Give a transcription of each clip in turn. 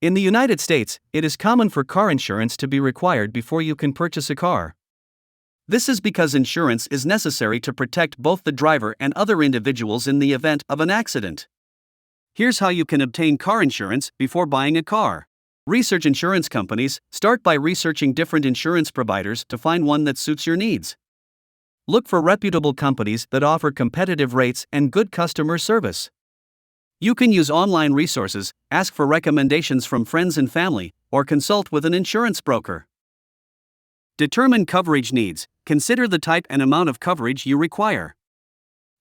In the United States, it is common for car insurance to be required before you can purchase a car. This is because insurance is necessary to protect both the driver and other individuals in the event of an accident. Here's how you can obtain car insurance before buying a car. Research insurance companies. Start by researching different insurance providers to find one that suits your needs. Look for reputable companies that offer competitive rates and good customer service. You can use online resources, ask for recommendations from friends and family, or consult with an insurance broker. Determine coverage needs. Consider the type and amount of coverage you require.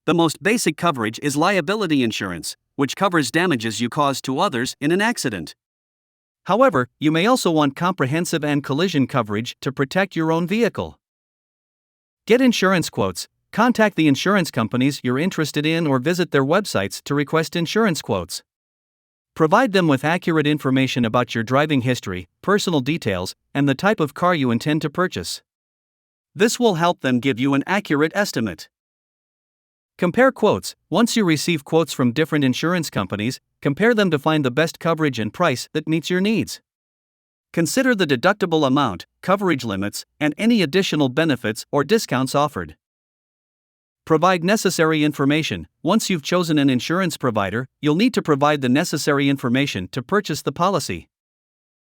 The most basic coverage is liability insurance, which covers damages you cause to others in an accident. However, you may also want comprehensive and collision coverage to protect your own vehicle. Get insurance quotes. Contact the insurance companies you're interested in or visit their websites to request insurance quotes. Provide them with accurate information about your driving history, personal details, and the type of car you intend to purchase. This will help them give you an accurate estimate. Compare quotes. Once you receive quotes from different insurance companies, compare them to find the best coverage and price that meets your needs. Consider the deductible amount, coverage limits, and any additional benefits or discounts offered. Provide necessary information. Once you've chosen an insurance provider, you'll need to provide the necessary information to purchase the policy.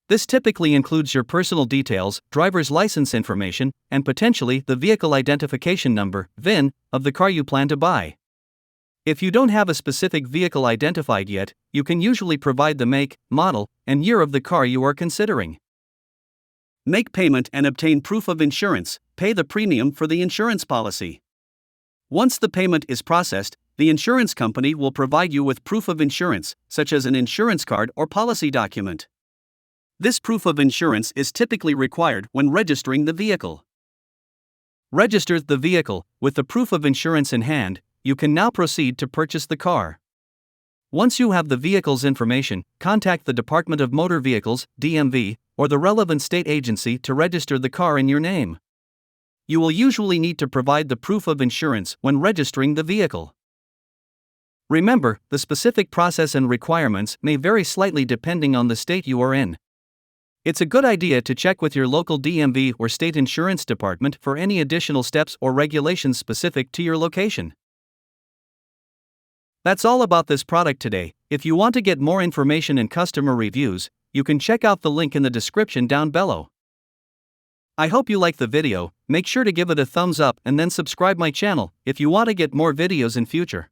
This typically includes your personal details, driver's license information, and potentially the vehicle identification number, VIN, of the car you plan to buy. If you don't have a specific vehicle identified yet, you can usually provide the make, model, and year of the car you are considering. Make payment and obtain proof of insurance. Pay the premium for the insurance policy. Once the payment is processed, the insurance company will provide you with proof of insurance, such as an insurance card or policy document. This proof of insurance is typically required when registering the vehicle. Register the vehicle. With the proof of insurance in hand, you can now proceed to purchase the car. Once you have the vehicle's information, contact the Department of Motor Vehicles, DMV, or the relevant state agency to register the car in your name. You will usually need to provide the proof of insurance when registering the vehicle. Remember, the specific process and requirements may vary slightly depending on the state you are in. It's a good idea to check with your local DMV or state insurance department for any additional steps or regulations specific to your location. That's all about this product today. If you want to get more information and customer reviews, you can check out the link in the description down below. I hope you liked the video. Make sure to give it a thumbs up and then subscribe my channel if you want to get more videos in future.